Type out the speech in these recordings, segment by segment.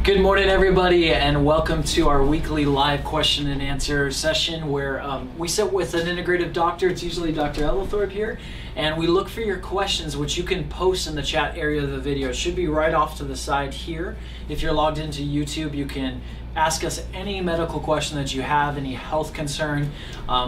Good morning, everybody, and welcome to our weekly live question and answer session where we sit with an integrative doctor. It's usually Dr. Ellithorpe here, and we look for your questions, which you can post in the chat area of the video. It should be right off to the side here. If you're logged into YouTube, you can ask us any medical question that you have, any health concern.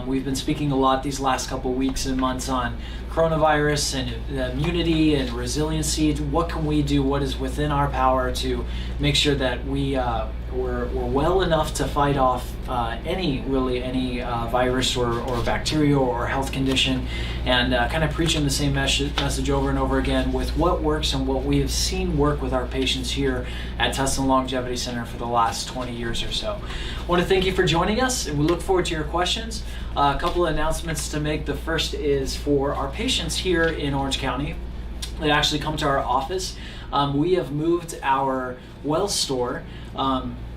We've been speaking a lot these last couple weeks and months on coronavirus and immunity and resiliency. What can we do? What is within our power to make sure that we're well enough to fight off any virus or bacterial or health condition, and kind of preaching the same message over and over again with what works and what we have seen work with our patients here at Tustin Longevity Center for the last 20 years or so. I want to thank you for joining us, and we look forward to your questions. A couple of announcements to make. The first is for our patients here in Orange County that actually come to our office. We have moved our well store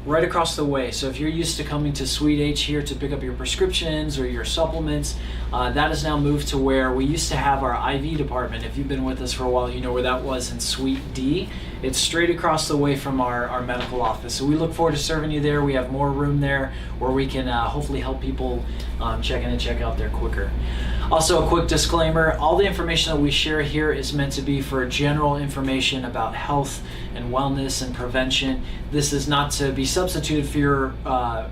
right across the way. So if you're used to coming to Suite H here to pick up your prescriptions or your supplements, that is now moved to where we used to have our IV department. If you've been with us for a while, you know where that was, in Suite D. It's straight across the way from our medical office. So we look forward to serving you there. We have more room there where we can hopefully help people check in and check out there quicker. Also, a quick disclaimer, all the information that we share here is meant to be for general information about health and wellness and prevention. This is not to be substituted for your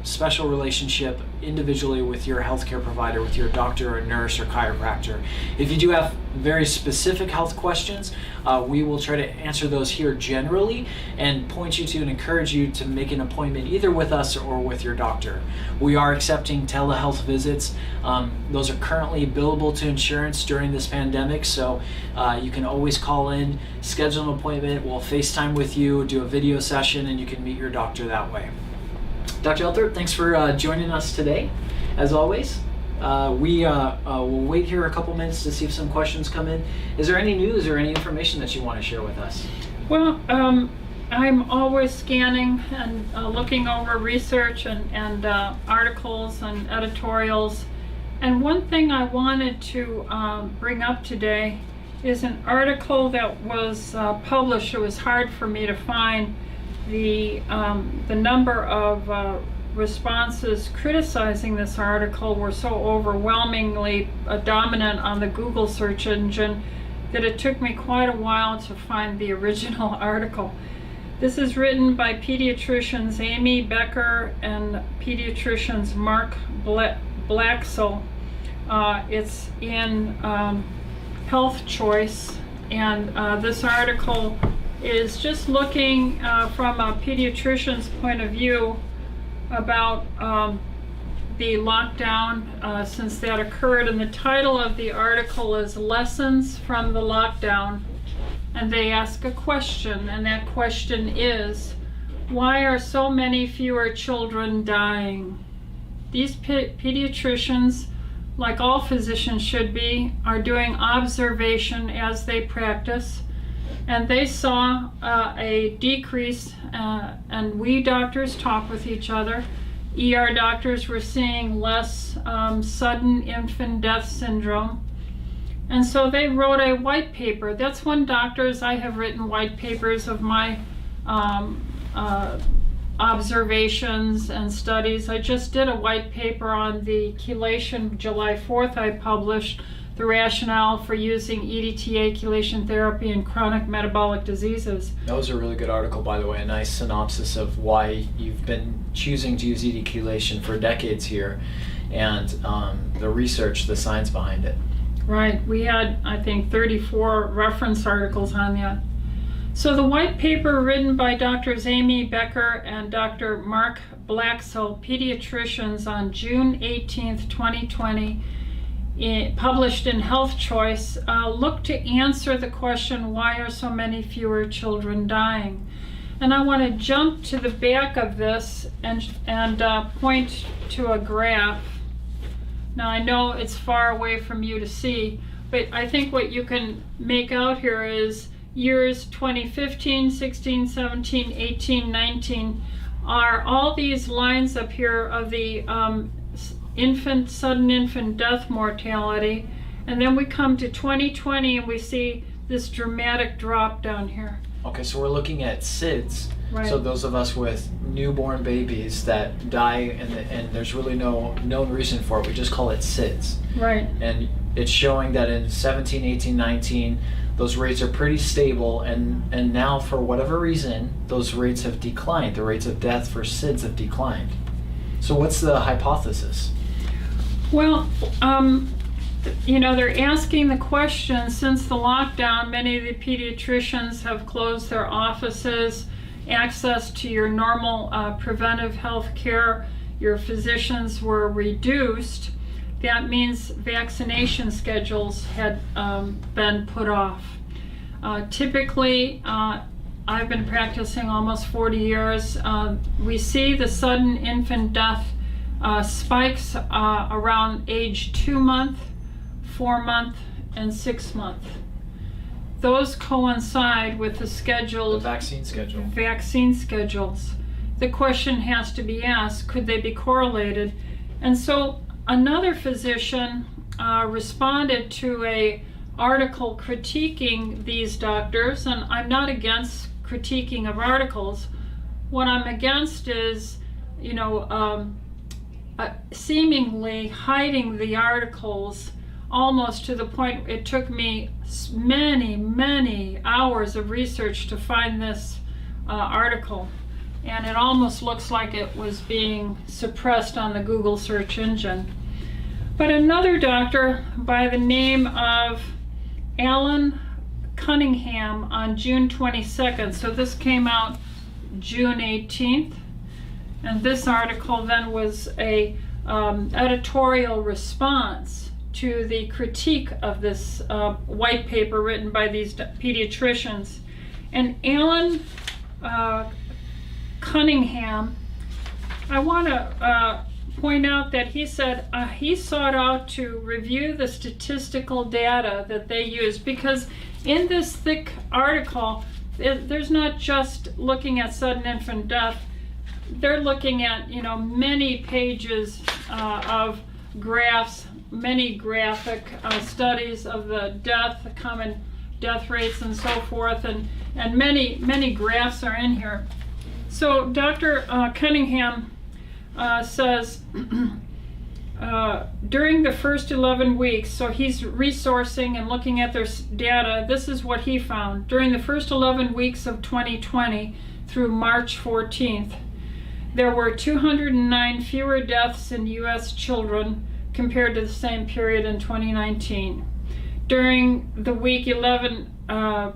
special relationship individually with your healthcare provider, with your doctor or nurse or chiropractor. If you do have very specific health questions, we will try to answer those here generally and point you to and encourage you to make an appointment either with us or with your doctor. We are accepting telehealth visits. Those are currently billable to insurance during this pandemic, so you can always call in, schedule an appointment, we'll FaceTime with you, do a video session, and you can meet your doctor that way. Dr. Ellithorpe, thanks for joining us today, as always. We will wait here a couple minutes to see if some questions come in. Is there any news or any information that you want to share with us? Well, I'm always scanning and looking over research and articles and editorials. And one thing I wanted to bring up today is an article that was published. It was hard for me to find. The number of responses criticizing this article were so overwhelmingly dominant on the Google search engine that it took me quite a while to find the original article. This is written by pediatricians Amy Becker and pediatricians Mark Blacksell. It's in Health Choice, and this article is just looking from a pediatrician's point of view about the lockdown since that occurred. And the title of the article is Lessons from the Lockdown. And they ask a question, and that question is, why are so many fewer children dying? These pediatricians, like all physicians should be, are doing observation as they practice. And they saw a decrease, and we doctors talk with each other. ER doctors were seeing less sudden infant death syndrome. And so they wrote a white paper. That's when doctors, I have written white papers of my observations and studies. I just did a white paper on the chelation. July 4th I published the rationale for using EDTA chelation therapy in chronic metabolic diseases. That was a really good article, by the way, a nice synopsis of why you've been choosing to use ED chelation for decades here, and the research, the science behind it. Right, we had, I think, 34 reference articles on that. So the white paper written by Drs. Amy Becker and Dr. Mark Blacksell, pediatricians, on June 18th, 2020, published in Health Choice, look to answer the question, why are so many fewer children dying? And I want to jump to the back of this and point to a graph. Now I know it's far away from you to see, but I think what you can make out here is years 2015, 16, 17, 18, 19 are all these lines up here of the sudden infant death mortality, and then we come to 2020 and we see this dramatic drop down here. Okay, so we're looking at SIDS Right. So those of us with newborn babies that die and there's really no known reason for it, we just call it SIDS. Right. And it's showing that in 17, 18, 19, those rates are pretty stable, and now for whatever reason, those rates have declined. The rates of death for SIDS have declined. So what's the hypothesis? Well, they're asking the question, since the lockdown, many of the pediatricians have closed their offices, access to your normal preventive health care, your physicians were reduced. That means vaccination schedules had been put off. Typically, I've been practicing almost 40 years. We see the sudden infant death spikes around age 2 month, 4 month, and 6 month. Those coincide with the scheduled vaccine schedules. The question has to be asked, could they be correlated? And so another physician responded to a article critiquing these doctors, and I'm not against critiquing of articles. What I'm against is, seemingly hiding the articles almost to the point it took me many hours of research to find this article. And it almost looks like it was being suppressed on the Google search engine. But another doctor by the name of Alan Cunningham on June 22nd, so this came out June 18th, and this article then was a editorial response to the critique of this white paper written by these pediatricians. And Alan Cunningham, I want to point out that he said he sought out to review the statistical data that they use, because in this thick article, there's not just looking at sudden infant death. They're looking at many pages of graphs, many graphic studies of the death, common death rates, and so forth, and many graphs are in here. So Dr. Cunningham says during the first 11 weeks, so he's resourcing and looking at their data, this is what he found. During the first 11 weeks of 2020 through March 14th, there were 209 fewer deaths in U.S. children compared to the same period in 2019. During the week 11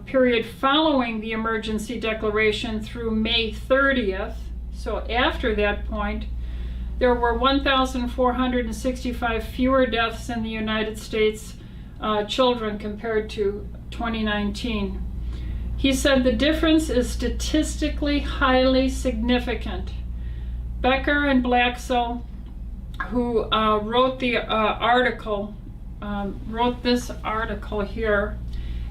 period following the emergency declaration through May 30th, so after that point, there were 1,465 fewer deaths in the United States children compared to 2019. He said the difference is statistically highly significant. Becker and Blaxell, who wrote the article, wrote this article here,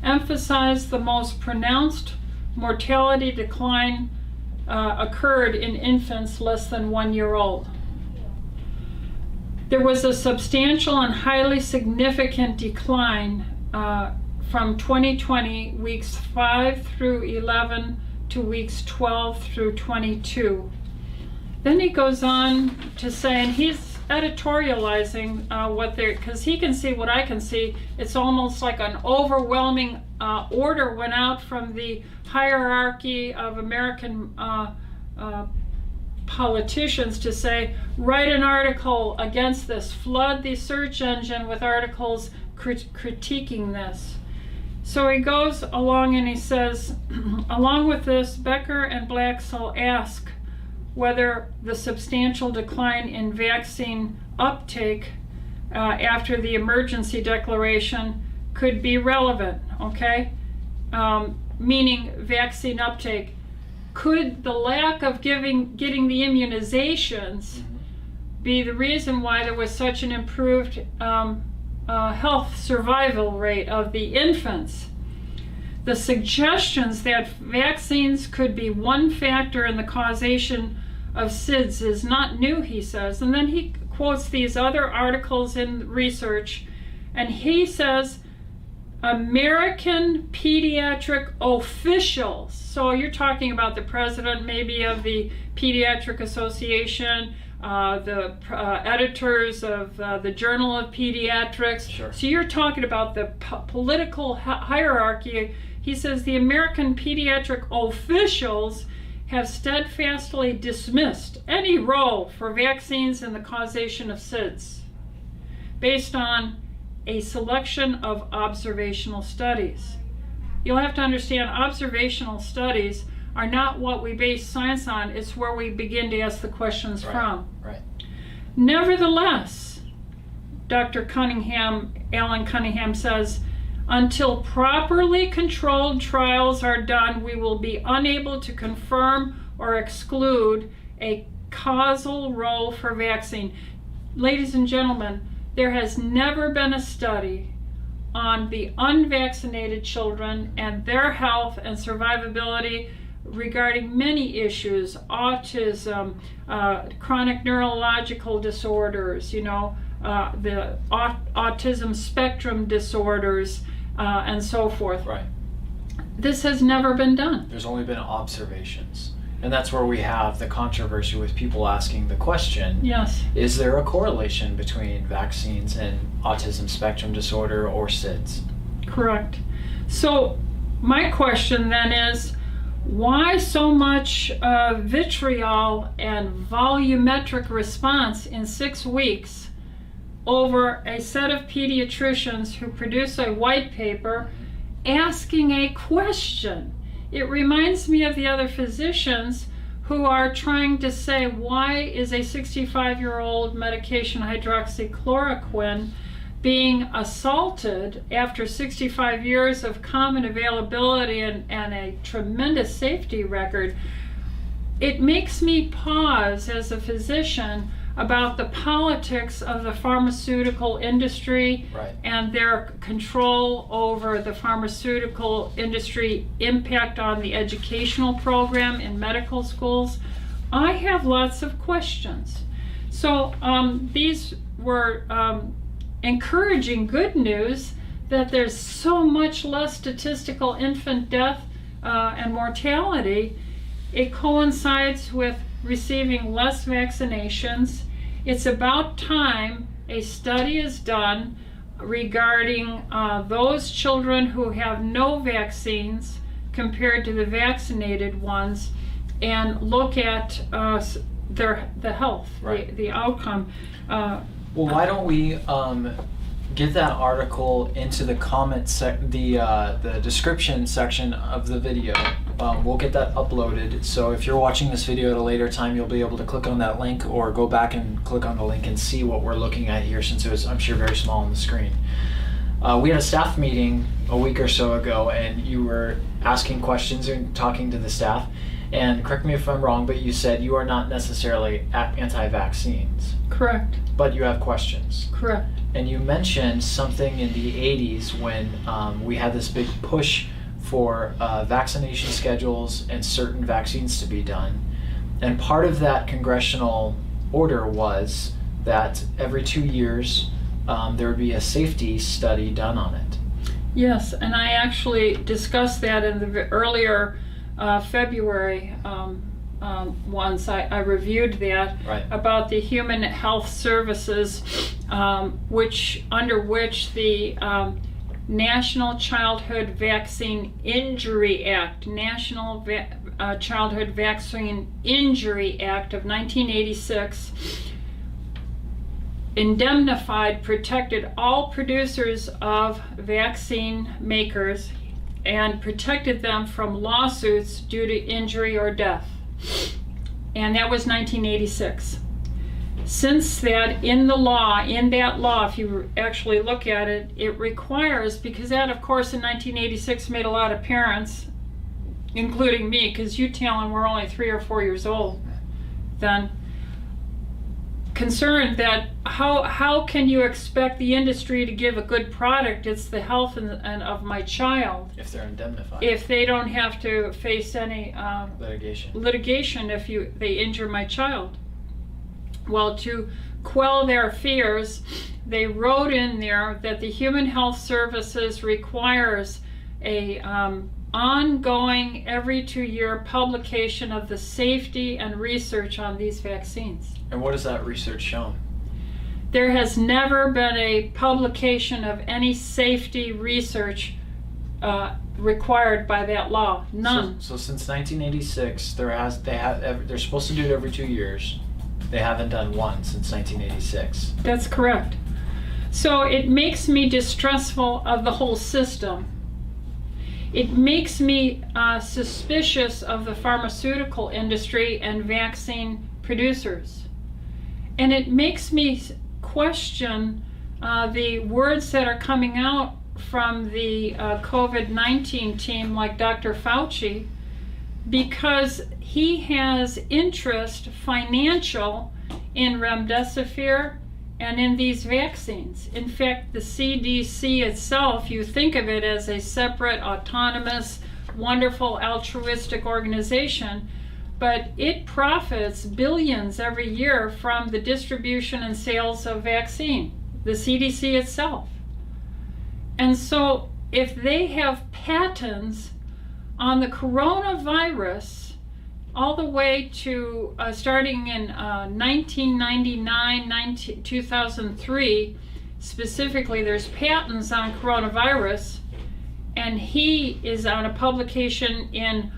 emphasized the most pronounced mortality decline occurred in infants less than 1 year old. There was a substantial and highly significant decline from 2020 weeks 5 through 11 to weeks 12 through 22. Then he goes on to say, and he's editorializing what they're, because he can see what I can see. It's almost like an overwhelming order went out from the hierarchy of American politicians to say, write an article against this, flood the search engine with articles critiquing this. So he goes along and he says, along with this, Becker and Blaxell ask whether the substantial decline in vaccine uptake after the emergency declaration could be relevant, okay? Meaning vaccine uptake. Could the lack of getting the immunizations be the reason why there was such an improved health survival rate of the infants? The suggestions that vaccines could be one factor in the causation of SIDS is not new, he says. And then he quotes these other articles in research, and he says American pediatric officials. So you're talking about the president, maybe of the Pediatric Association, the editors of the Journal of Pediatrics. Sure. So you're talking about the political hierarchy. He says the American pediatric officials have steadfastly dismissed any role for vaccines in the causation of SIDS based on a selection of observational studies. You'll have to understand, observational studies are not what we base science on, it's where we begin to ask the questions from. Right. Nevertheless, Dr. Cunningham, Alan Cunningham says, until properly controlled trials are done, we will be unable to confirm or exclude a causal role for vaccine. Ladies and gentlemen, there has never been a study on the unvaccinated children and their health and survivability regarding many issues: autism, chronic neurological disorders, the autism spectrum disorders, and so forth. Right. This has never been done. There's only been observations. And that's where we have the controversy with people asking the question, Yes. is there a correlation between vaccines and autism spectrum disorder or SIDS? Correct. So my question then is, why so much vitriol and volumetric response in 6 weeks over a set of pediatricians who produce a white paper asking a question? It reminds me of the other physicians who are trying to say, why is a 65-year-old medication, hydroxychloroquine, being assaulted after 65 years of common availability and a tremendous safety record? It makes me pause as a physician about the politics of the pharmaceutical industry. Right. And their control over the pharmaceutical industry impact on the educational program in medical schools. I have lots of questions. So these were encouraging good news that there's so much less statistical infant death and mortality. It coincides with receiving less vaccinations. It's about time a study is done regarding those children who have no vaccines compared to the vaccinated ones, and look at the health, Right. the outcome. Well, why don't we get that article into the the description section of the video. We'll get that uploaded, so if you're watching this video at a later time, you'll be able to click on that link or go back and click on the link and see what we're looking at here, since it was, I'm sure, very small on the screen. We had a staff meeting a week or so ago, and you were asking questions and talking to the staff, and correct me if I'm wrong, but you said you are not necessarily anti-vaccines. Correct. But you have questions. Correct. And you mentioned something in the 80s when we had this big push for vaccination schedules and certain vaccines to be done. And part of that congressional order was that every 2 years there would be a safety study done on it. Yes, and I actually discussed that in the earlier February ones. I reviewed that. Right. About the Human Health Services, under which the National Childhood Vaccine Injury Act, Childhood Vaccine Injury Act of 1986, indemnified, protected all producers of vaccine makers and protected them from lawsuits due to injury or death. And that was 1986. Since that, in that law, if you actually look at it, it requires, because that, of course, in 1986 made a lot of parents, including me, because you, Talon, were only 3 or 4 years old then, concerned that how can you expect the industry to give a good product? It's the health and of my child. If they're indemnified. If they don't have to face any litigation if they injure my child. Well, to quell their fears, they wrote in there that the Human Health Services requires a ongoing every 2-year publication of the safety and research on these vaccines. And what has that research shown? There has never been a publication of any safety research required by that law. None. So since 1986, they're supposed to do it every 2 years. They haven't done one since 1986. That's correct. So it makes me distrustful of the whole system. It makes me suspicious of the pharmaceutical industry and vaccine producers. And it makes me question the words that are coming out from the COVID-19 team, like Dr. Fauci, because he has interest financial in remdesivir and in these vaccines. In fact, the CDC itself, you think of it as a separate, autonomous, wonderful, altruistic organization, but it profits billions every year from the distribution and sales of vaccine, the CDC itself. And so if they have patents on the coronavirus all the way to starting in 1999, 2003, specifically there's patents on coronavirus, and he is on a publication in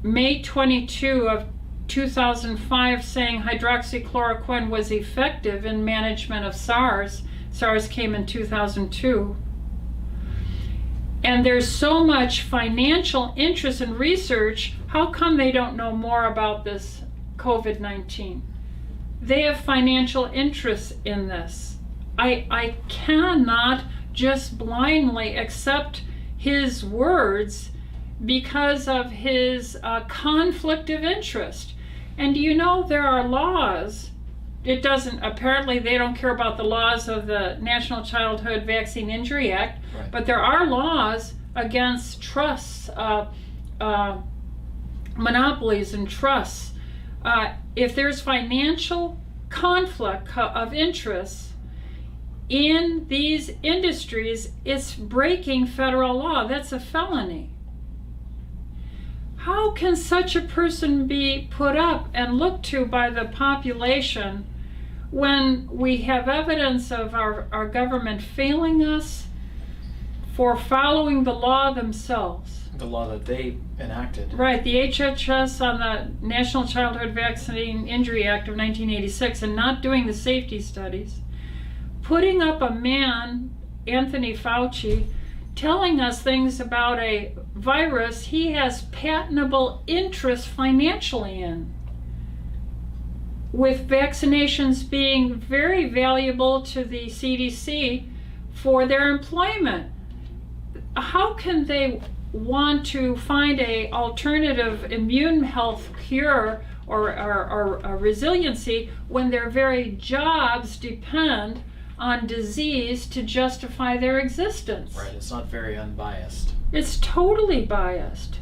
May 22 of 2005 saying hydroxychloroquine was effective in management of SARS. SARS came in 2002. And there's so much financial interest in research. How come they don't know more about this COVID-19? They have financial interest in this. I cannot just blindly accept his words because of his conflict of interest. And you know, there are laws. Apparently they don't care about the laws of the National Childhood Vaccine Injury Act, right. But there are laws against trusts, monopolies and trusts. If there's financial conflict of interest in these industries, it's breaking federal law. That's a felony. How can such a person be put up and looked to by the population when we have evidence of our government failing us for following the law themselves? The law that they enacted. Right, the HHS on the National Childhood Vaccine Injury Act of 1986, and not doing the safety studies. Putting up a man, Anthony Fauci, telling us things about a virus he has patentable interest financially in, with vaccinations being very valuable to the CDC for their employment. How can they want to find a alternative immune health cure or resiliency when their very jobs depend on disease to justify their existence? Right, it's not very unbiased. It's totally biased.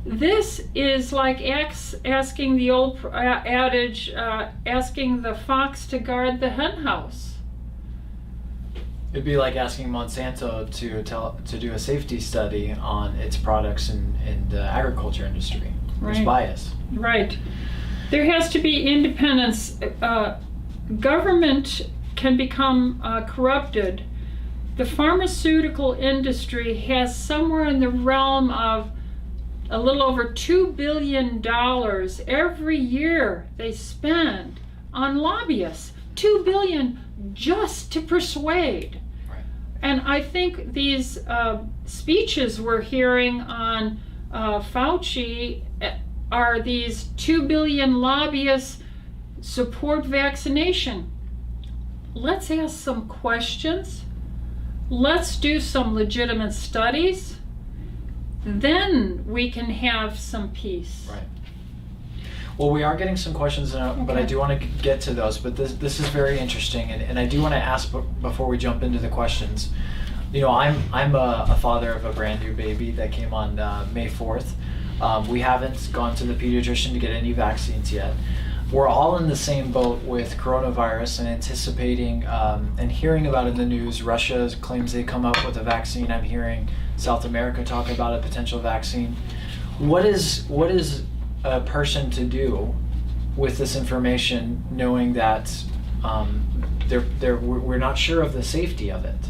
This is like asking the old adage, asking the fox to guard the hen house. It'd be like asking Monsanto to do a safety study on its products in the agriculture industry. There's bias. Right. There has to be independence. Government can become corrupted. The pharmaceutical industry has somewhere in the realm of a little over $2 billion every year they spend on lobbyists. $2 billion just to persuade. Right. And I think these speeches we're hearing on Fauci are these 2 billion lobbyists support vaccination. Let's ask some questions. Let's do some legitimate studies. Then we can have some peace. Right. Well, we are getting some questions, but I do want to get to those. But this is very interesting, and I do want to ask before we jump into the questions. You know, I'm a father of a brand new baby that came on May 4th. We haven't gone to the pediatrician to get any vaccines yet. we're all in the same boat with coronavirus and anticipating and hearing about in the news. Russia claims they come up with a vaccine. I'm hearing South America talk about a potential vaccine. What is a person to do with this information, knowing that we're not sure of the safety of it?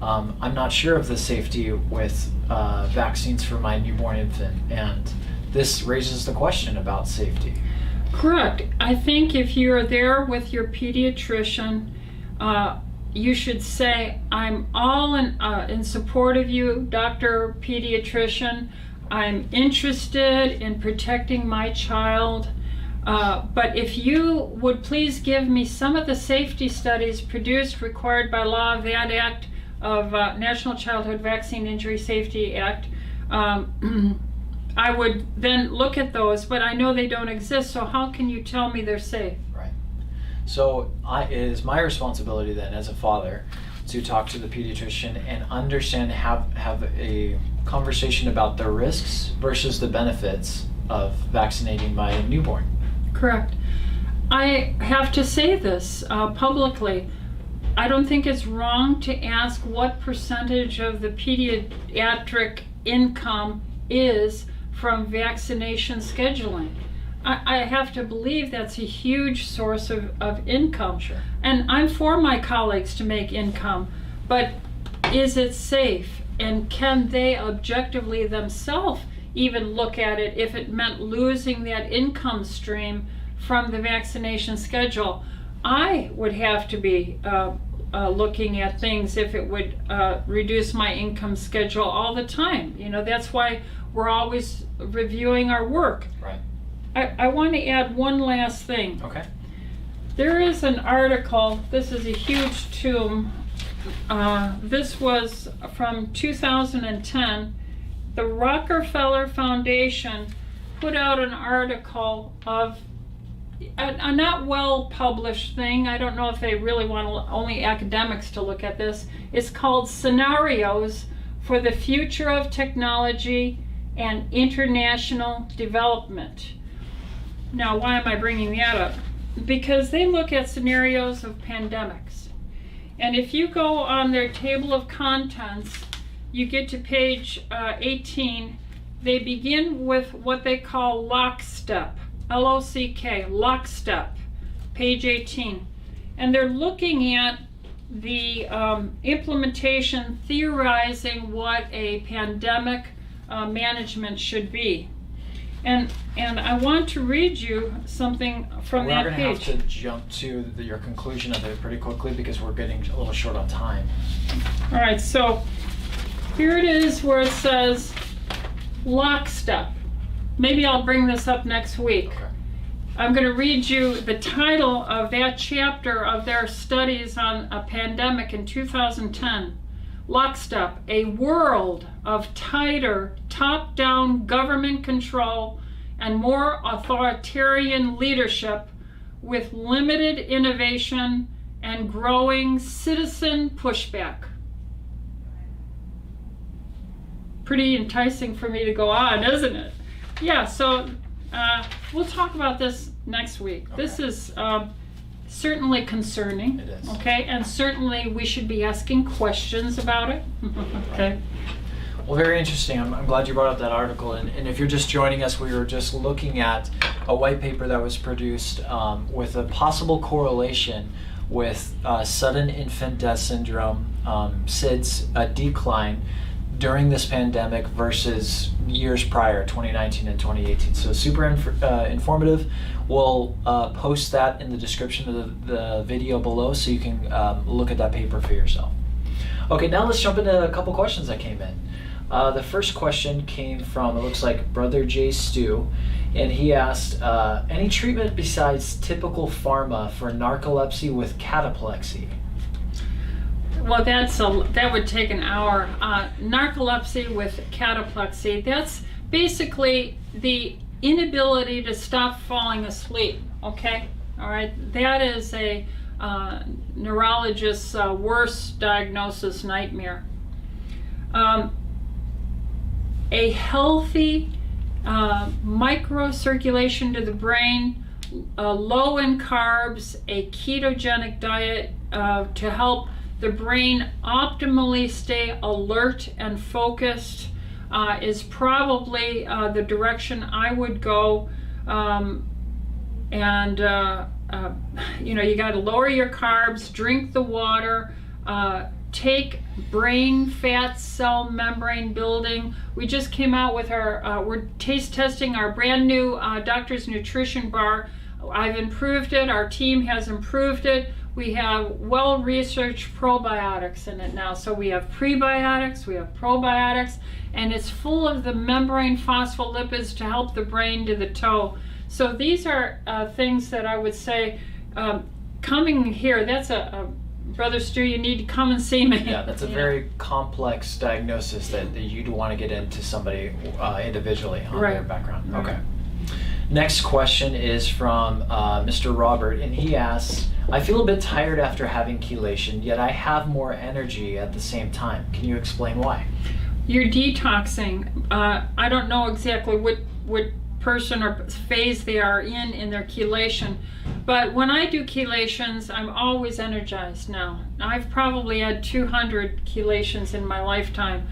I'm not sure of the safety with vaccines for my newborn infant, and this raises the question about safety. Correct. I think if you're there with your pediatrician, you should say, I'm all in support of you, Dr. Pediatrician. I'm interested in protecting my child. But if you would please give me some of the safety studies produced, required by law of that act of National Childhood Vaccine Injury Safety Act, I would then look at those, but I know they don't exist, so how can you tell me they're safe? Right. So it is my responsibility then as a father to talk to the pediatrician and understand, have a conversation about the risks versus the benefits of vaccinating my newborn. Correct. I have to say this publicly. I don't think it's wrong to ask what percentage of the pediatric income is from vaccination scheduling. I have to believe that's a huge source of income. Sure. And I'm for my colleagues to make income, but is it safe? And can they objectively themselves even look at it if it meant losing that income stream from the vaccination schedule? I would have to be looking at things if it would reduce my income schedule all the time. You know, that's why we're always reviewing our work. Right. I want to add one last thing. Okay. There is an article, this is a huge tome. This was from 2010. The Rockefeller Foundation put out an article of a not well published thing. I don't know if they really want only academics to look at this. It's called Scenarios for the Future of Technology and International Development. Now, why am I bringing that up? Because they look at scenarios of pandemics. And if you go on their table of contents, you get to page 18, they begin with what they call lockstep, L-O-C-K, lockstep, page 18. And they're looking at the implementation, theorizing what a pandemic management should be. And I want to read you something from that page. We're going to have to jump to your conclusion of it pretty quickly because we're getting a little short on time. All right, so here it is where it says lockstep. Maybe I'll bring this up next week. Okay. I'm going to read you the title of that chapter of their studies on a pandemic in 2010. Lockstep, a world of tighter top-down government control and more authoritarian leadership with limited innovation and growing citizen pushback. Pretty enticing for me to go on, isn't it? Yeah, so we'll talk about this next week. Okay. This is certainly concerning. It is. Okay, and certainly we should be asking questions about it. Okay. Well, very interesting. I'm glad you brought up that article. And if you're just joining us, we were just looking at a white paper that was produced with a possible correlation with sudden infant death syndrome, SIDS decline during this pandemic versus years prior, 2019 and 2018. So super informative. We'll post that in the description of the video below so you can look at that paper for yourself. Okay, now let's jump into a couple questions that came in. The first question came from, it looks like Brother J. Stu, and he asked, any treatment besides typical pharma for narcolepsy with cataplexy? Well, that would take an hour. Narcolepsy with cataplexy, that's basically the inability to stop falling asleep, okay? All right, that is a neurologist's worst diagnosis nightmare. A healthy microcirculation to the brain low in carbs, a ketogenic diet to help the brain optimally stay alert and focused is probably the direction I would go. You got to lower your carbs, drink the water, take brain fat cell membrane building. We just came out with we're taste testing our brand new Doctor's Nutrition Bar. I've improved it. Our team has improved it. We have well-researched probiotics in it now. So we have prebiotics, we have probiotics, and it's full of the membrane phospholipids to help the brain to the toe. So these are things that I would say, coming here, that's Brother Stu, you need to come and see me. Yeah, that's a very complex diagnosis that you'd want to get into somebody individually on their background. Right. Okay. Next question is from Mr. Robert, and he asks, I feel a bit tired after having chelation, yet I have more energy at the same time. Can you explain why? You're detoxing. I don't know exactly what person or phase they are in their chelation, but when I do chelations, I'm always energized now. I've probably had 200 chelations in my lifetime.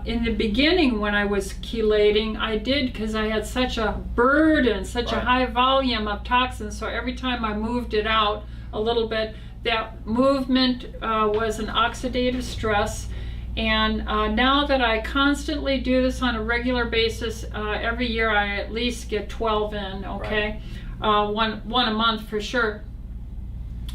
In the beginning, when I was chelating, I did because I had such a burden, such a high volume of toxins, so every time I moved it out a little bit, that movement was an oxidative stress. And now that I constantly do this on a regular basis, every year I at least get 12 in, okay? One a month for sure.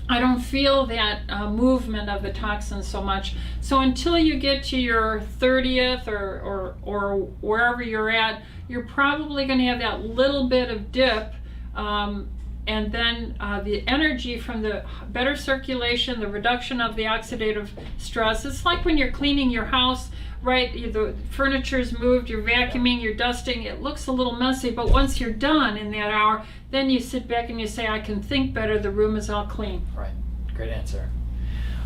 I don't feel that movement of the toxins so much. So until you get to your 30th or wherever you're at, you're probably going to have that little bit of dip. And then the energy from the better circulation, the reduction of the oxidative stress. It's like when you're cleaning your house, right? The furniture's moved, you're vacuuming, you're dusting. It looks a little messy, but once you're done in that hour, then you sit back and you say, I can think better, the room is all clean. Right, great answer.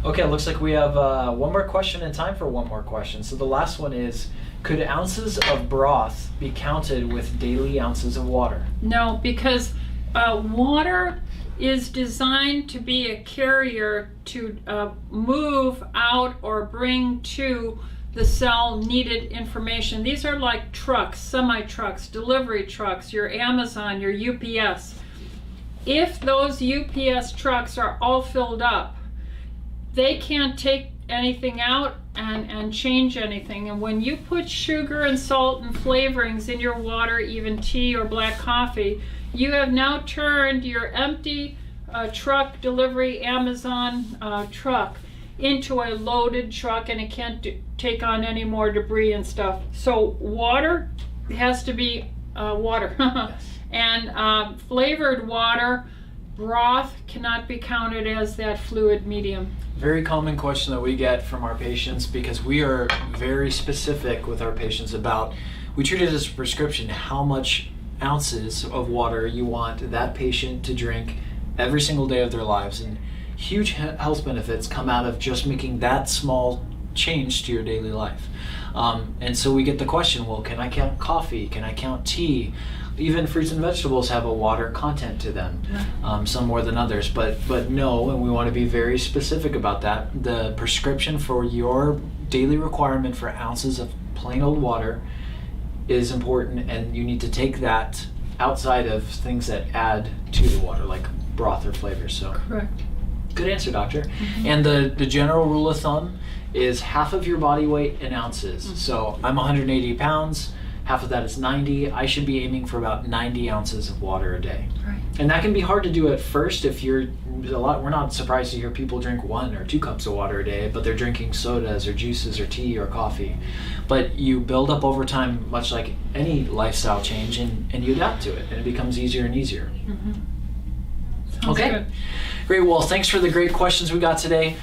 Okay, it looks like we have one more question and time for one more question. So the last one is, could ounces of broth be counted with daily ounces of water? No, because water is designed to be a carrier to move out or bring to the cell needed information. These are like trucks, semi-trucks, delivery trucks, your Amazon, your UPS. If those UPS trucks are all filled up, they can't take anything out and change anything. And when you put sugar and salt and flavorings in your water, even tea or black coffee, you have now turned your empty truck delivery Amazon truck into a loaded truck, and it can't take on any more debris and stuff. So water has to be water. Yes. And flavored water, broth cannot be counted as that fluid medium. Very common question that we get from our patients, because we are very specific with our patients about, we treat it as a prescription, how much ounces of water you want that patient to drink every single day of their lives. And huge health benefits come out of just making that small change to your daily life. And so we get the question, well, can I count coffee? Can I count tea? Even fruits and vegetables have a water content to them, some more than others, but no, and we want to be very specific about that. The prescription for your daily requirement for ounces of plain old water is important, and you need to take that outside of things that add to the water, like broth or flavors. So Correct. Good answer, doctor. Mm-hmm. And the general rule of thumb is half of your body weight in ounces. Mm-hmm. So I'm 180 pounds, half of that is 90. I should be aiming for about 90 ounces of water a day. Right. And that can be hard to do at first if we're not surprised to hear people drink 1 or 2 cups of water a day, but they're drinking sodas or juices or tea or coffee. But you build up over time, much like any lifestyle change, and you adapt to it, and it becomes easier and easier. Mm-hmm. Sounds Okay. good. Great. Well, thanks for the great questions we got today.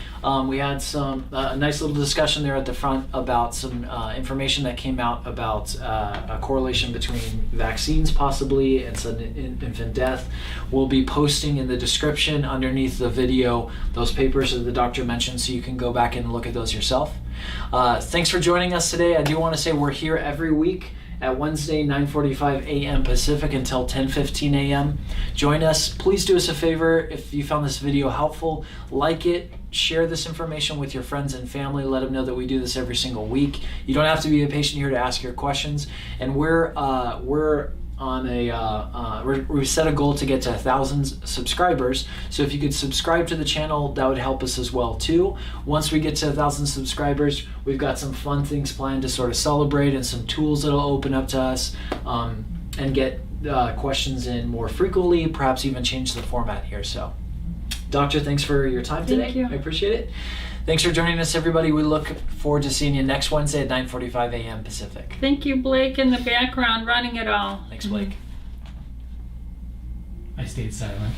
We had a nice little discussion there at the front about some information that came out about a correlation between vaccines possibly and sudden infant death. We'll be posting in the description underneath the video those papers that the doctor mentioned, so you can go back and look at those yourself. Thanks for joining us today. I do want to say we're here every week at Wednesday, 9:45 a.m. Pacific until 10:15 a.m. Join us. Please do us a favor. If you found this video helpful, like it, share this information with your friends and family. Let them know that we do this every single week. You don't have to be a patient here to ask your questions. And we're on we set a goal to get to 1,000 subscribers. So if you could subscribe to the channel, that would help us as well too. Once we get to 1,000 subscribers, we've got some fun things planned to sort of celebrate, and some tools that'll open up to us, and get questions in more frequently, perhaps even change the format here. So Doctor, thanks for your time today. Thank you. I appreciate it. Thanks for joining us, everybody. We look forward to seeing you next Wednesday at 9:45 a.m. Pacific. Thank you, Blake, in the background running it all. Thanks, Blake. I stayed silent.